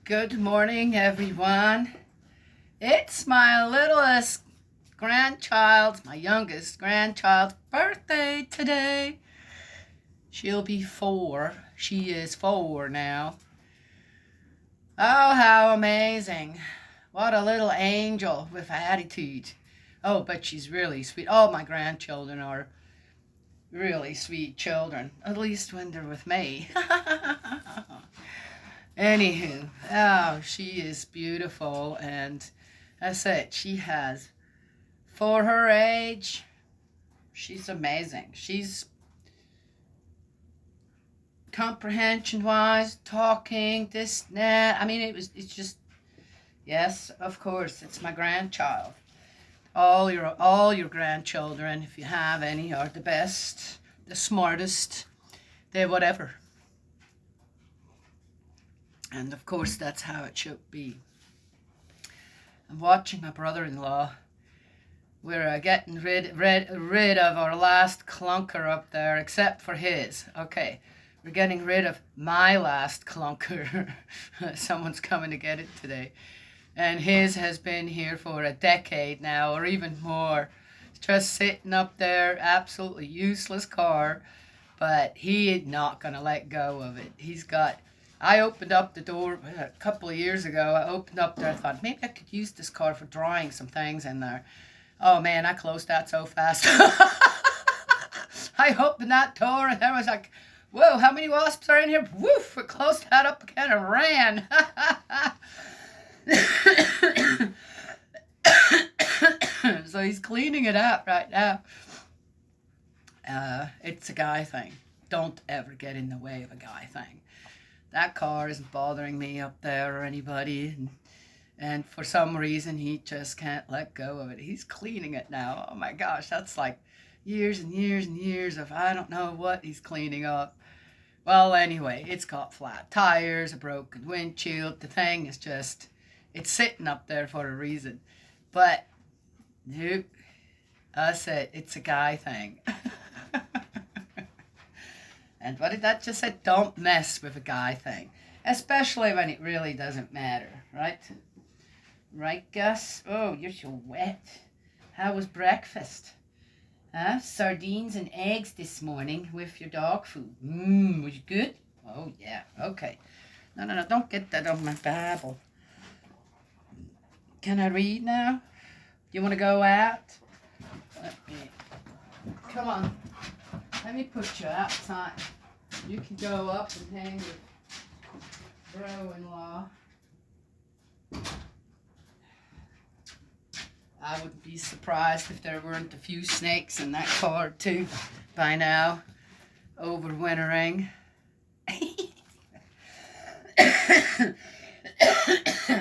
Good morning, everyone. It's my littlest grandchild, my youngest grandchild's birthday today. She'll be 4. She is 4 now. Oh, how amazing. What a little angel with attitude. Oh, but she's really sweet. All my grandchildren are really sweet children, at least when they're with me. Anywho, oh, she is beautiful, and that's it. She has, for her age, she's amazing. She's comprehension-wise, talking, this, that. I mean, it's just, yes, of course, it's my grandchild. All your grandchildren, if you have any, are the best, the smartest, they're whatever. And of course, that's how it should be. I'm watching my brother-in-law. We're getting rid of our last clunker up there, except for his. Okay, we're getting rid of my last clunker. Someone's coming to get it today. And his has been here for a decade now, or even more. It's just sitting up there, absolutely useless car. But he is not going to let go of it. I opened up the door a couple of years ago. I opened up there. I thought, maybe I could use this car for drawing some things in there. Oh, man, I closed that so fast. I opened that door, and I was like, whoa, how many wasps are in here? Woof, I closed that up again and ran. So he's cleaning it up right now. It's a guy thing. Don't ever get in the way of a guy thing. That car isn't bothering me up there or anybody. And for some reason, he just can't let go of it. He's cleaning it now. Oh my gosh, that's like years and years and years of I don't know what he's cleaning up. Well, anyway, it's got flat tires, a broken windshield. The thing is just, it's sitting up there for a reason. But, nope, I said it's a guy thing. And what did that just say? Don't mess with a guy thing. Especially when it really doesn't matter, right? Right, Gus? Oh, you're so wet. How was breakfast? Huh? Sardines and eggs this morning with your dog food. Was it good? Oh, yeah. Okay. No, don't get that on my Bible. Can I read now? You want to go out? Come on. Let me put you outside. You can go up and hang with bro-in-law. I wouldn't be surprised if there weren't a few snakes in that car too by now, overwintering.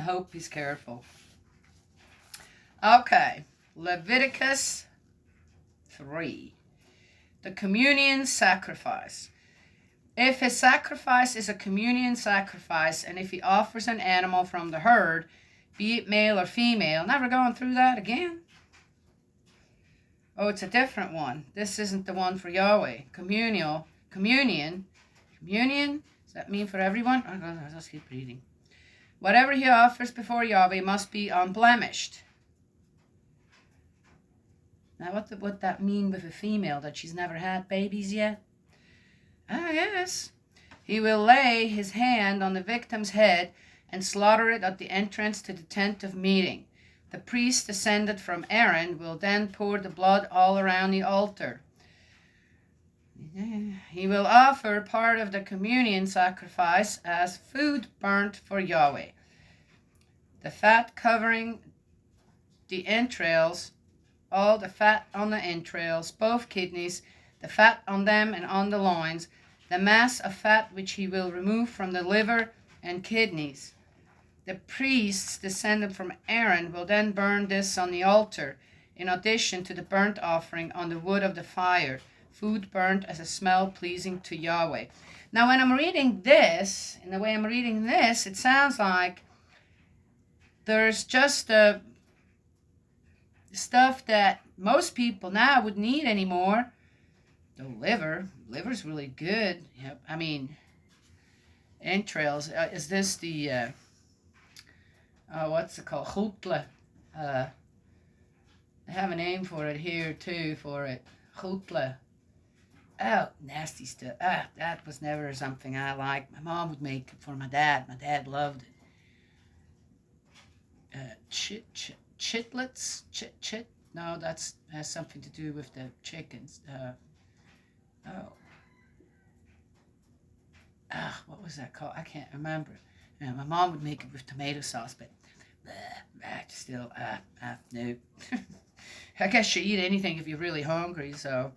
Hope he's careful. Okay, Leviticus 3. The communion sacrifice. If his sacrifice is a communion sacrifice, and if he offers an animal from the herd, be it male or female, never going through that again. Oh, it's a different one. This isn't the one for Yahweh. Communion. Communion? Does that mean for everyone? I'll just keep reading. Whatever he offers before Yahweh must be unblemished. Now, what would that mean with a female? That she's never had babies yet? Ah, yes. He will lay his hand on the victim's head and slaughter it at the entrance to the tent of meeting. The priest descended from Aaron will then pour the blood all around the altar. He will offer part of the communion sacrifice as food burnt for Yahweh. The fat covering the entrails, all the fat on the entrails, both kidneys, the fat on them and on the loins, the mass of fat which he will remove from the liver and kidneys. The priests descended from Aaron will then burn this on the altar, in addition to the burnt offering on the wood of the fire, food burnt as a smell pleasing to Yahweh. Now, when I'm reading this, in the way I'm reading this, it sounds like there's just stuff that most people now wouldn't need anymore. The liver's really good. Yep. I mean, entrails. Is this the what's it called? Chutla. They have a name for it here too, for it. Chutla. Oh, nasty stuff. That was never something I liked. My mom would make it for my dad. My dad loved it. Chitlets? Chit? No, that's has something to do with the chickens. Oh. What was that called? I can't remember. My mom would make it with tomato sauce, but still, no. I guess you eat anything if you're really hungry, so...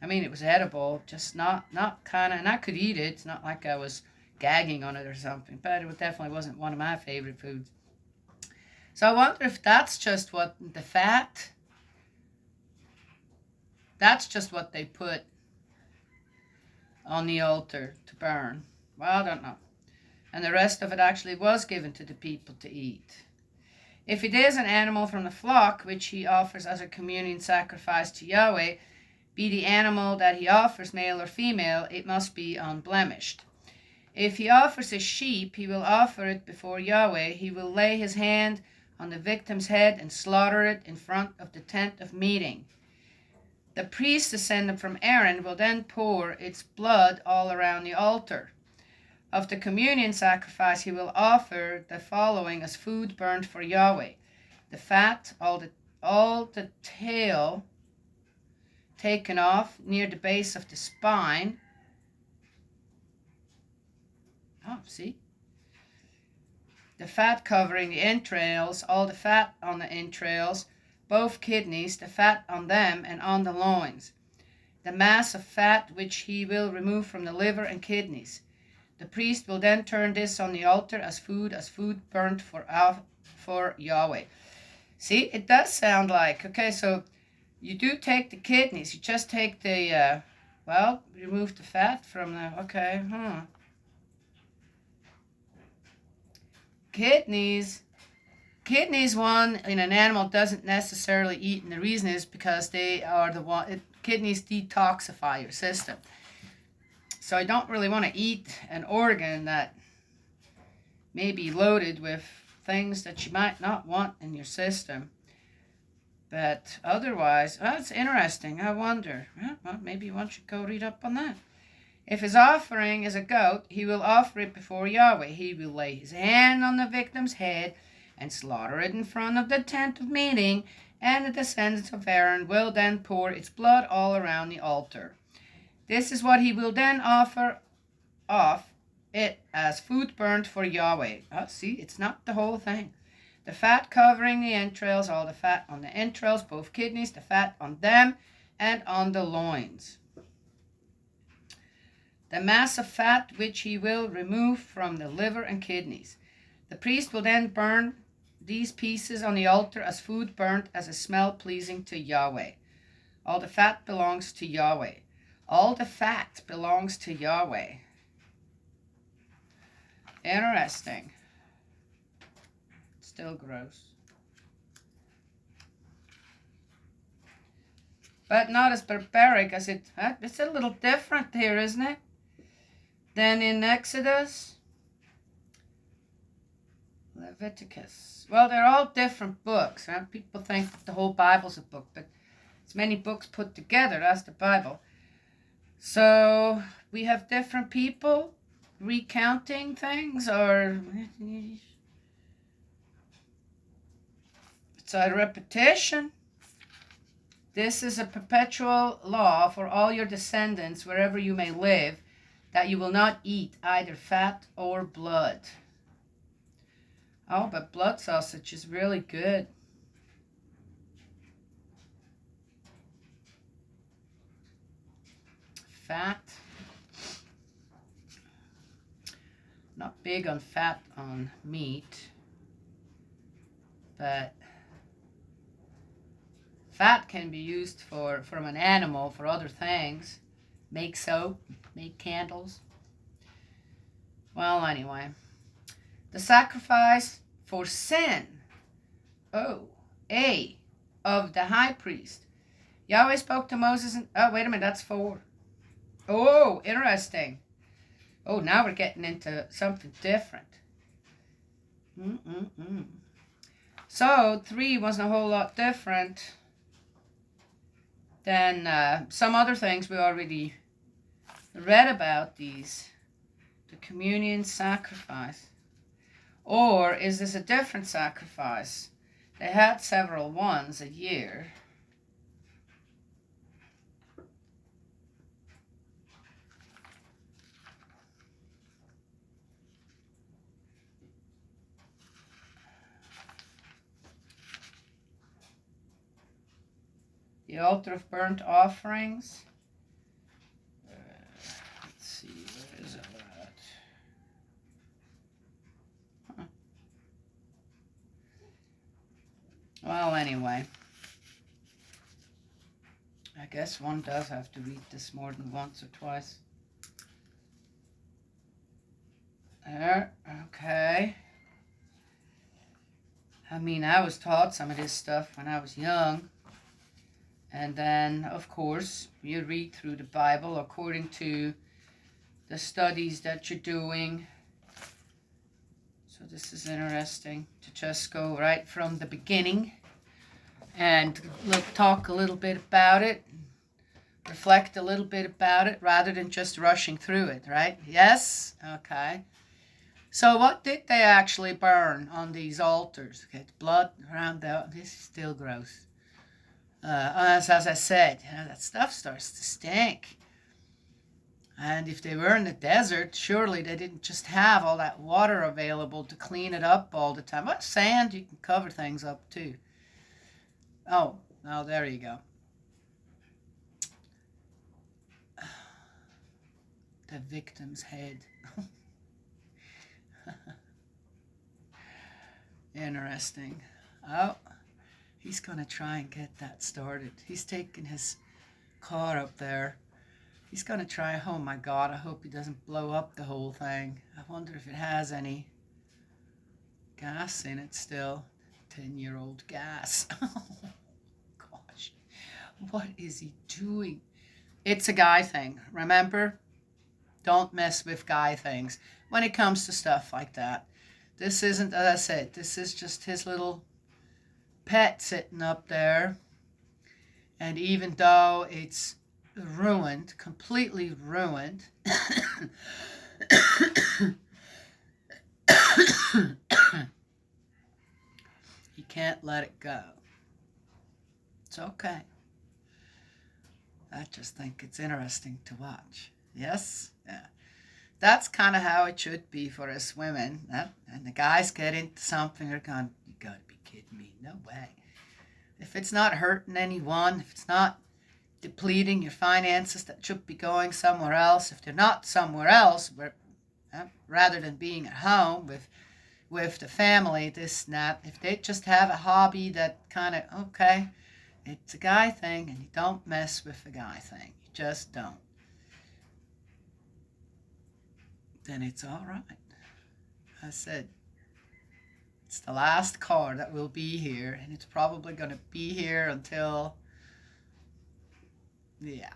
I mean, it was edible, just not kind of... And I could eat it. It's not like I was gagging on it or something, but it definitely wasn't one of my favorite foods. So I wonder if that's just what the fat... That's just what they put on the altar to burn. Well, I don't know. And the rest of it actually was given to the people to eat. If it is an animal from the flock, which he offers as a communion sacrifice to Yahweh, be the animal that he offers, male or female, it must be unblemished. If he offers a sheep, he will offer it before Yahweh. He will lay his hand on the victim's head and slaughter it in front of the tent of meeting. The priest descended from Aaron will then pour its blood all around the altar. Of the communion sacrifice, he will offer the following as food burned for Yahweh: the fat, all the tail taken off near the base of the spine. Oh, see? The fat covering the entrails, all the fat on the entrails, both kidneys, the fat on them and on the loins. The mass of fat which he will remove from the liver and kidneys. The priest will then turn this on the altar as food burnt for Yahweh. See, it does sound like, okay, so you do take the kidneys. You just take the, remove the fat from the, okay, Kidneys, one in an animal doesn't necessarily eat, and the reason is because they are kidneys detoxify your system. So I don't really want to eat an organ that may be loaded with things that you might not want in your system. But otherwise, it's interesting. I wonder. Well, maybe one should go read up on that. If his offering is a goat, he will offer it before Yahweh. He will lay his hand on the victim's head and slaughter it in front of the tent of meeting, and the descendants of Aaron will then pour its blood all around the altar. This is what he will then offer off it as food burnt for Yahweh. See, it's not the whole thing. The fat covering the entrails, all the fat on the entrails, both kidneys, the fat on them and on the loins. The mass of fat which he will remove from the liver and kidneys. The priest will then burn these pieces on the altar as food burnt as a smell pleasing to Yahweh. All the fat belongs to Yahweh. All the fat belongs to Yahweh. Interesting. Still gross. But not as barbaric as it... It's a little different here, isn't it? Than in Exodus. Leviticus. Well, they're all different books. Right? People think that the whole Bible's a book, but it's many books put together. That's the Bible. So we have different people recounting things, or it's a repetition. This is a perpetual law for all your descendants wherever you may live, that you will not eat either fat or blood. Oh, but blood sausage is really good. Fat. Not big on fat on meat, but fat can be used from an animal for other things. Make soap, make candles. Well, anyway. The sacrifice for sin. Of the high priest. Yahweh spoke to Moses and... Oh, wait a minute, that's 4. Oh, interesting. Oh, now we're getting into something different. Mm-mm-mm. So 3 wasn't a whole lot different than some other things we already read about these. The communion sacrifice. Or is this a different sacrifice? They had several ones a year. The altar of burnt offerings. Let's see, where is it at? Huh. Well, anyway. I guess one does have to read this more than once or twice. There, okay. I mean, I was taught some of this stuff when I was young. And then, of course, you read through the Bible according to the studies that you're doing. So this is interesting to just go right from the beginning and talk a little bit about it, reflect a little bit about it, rather than just rushing through it, right? Yes? Okay. So what did they actually burn on these altars? Okay, blood around the... This is still gross. As I said, that stuff starts to stink. And if they were in the desert, surely they didn't just have all that water available to clean it up all the time. What sand? You can cover things up too. Oh, now there you go. The victim's head. Interesting. Oh, he's going to try and get that started. He's taking his car up there. He's going to try. Oh my God, I hope he doesn't blow up the whole thing. I wonder if it has any gas in it still. 10-year-old gas. Oh, gosh. What is he doing? It's a guy thing. Remember? Don't mess with guy things when it comes to stuff like that. This isn't, as I said, this is just his little pet sitting up there. And even though it's ruined, completely ruined, he can't let it go. It's okay. I just think it's interesting to watch. Yes? Yeah. That's kind of how it should be for us women. And the guys get into something, they're going, you gotta be kidding me. No way. If it's not hurting anyone, if it's not depleting your finances that should be going somewhere else, if they're not somewhere else, rather than being at home with the family, this and that, if they just have a hobby that kind of, okay, it's a guy thing, and you don't mess with the guy thing. You just don't. Then it's all right. I said, it's the last car that will be here, and it's probably going to be here until, yeah.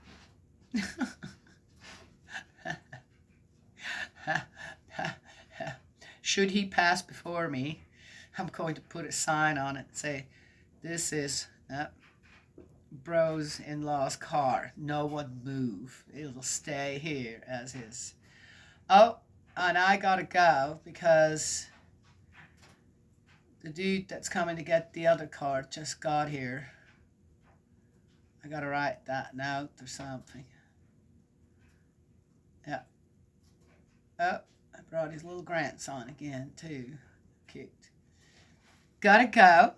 Should he pass before me, I'm going to put a sign on it and say, this is bro's in-law's car. No one move. It'll stay here as is. Oh, and I gotta go because the dude that's coming to get the other car just got here. I gotta write that note or something. Yeah. Oh, I brought his little grandson again, too. Cute. Gotta go.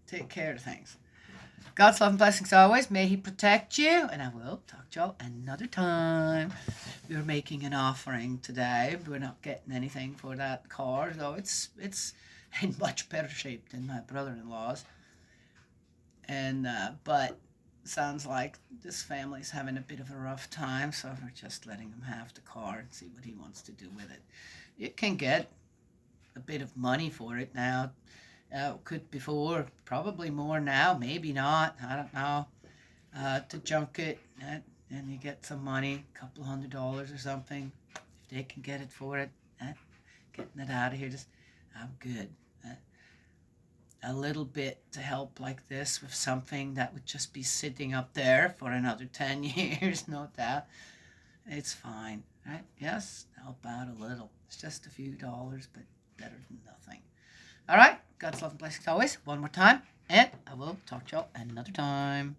Take care of things. God's love and blessings always. May he protect you. And I will talk to y'all another time. We're making an offering today. We're not getting anything for that car, though it's in much better shape than my brother-in-law's. And but sounds like this family's having a bit of a rough time, so we're just letting him have the car and see what he wants to do with it. You can get a bit of money for it now. Could before, probably more now, maybe not, I don't know, to junk it, and you get some money, $200 or something, they can get it for it. Getting it out of here, just I'm good. A little bit to help like this with something that would just be sitting up there for another 10 years, no doubt. It's fine, right? Yes, help out a little. It's just a few dollars, but better than nothing. All right, God's love and blessings always. One more time, and I will talk to y'all another time.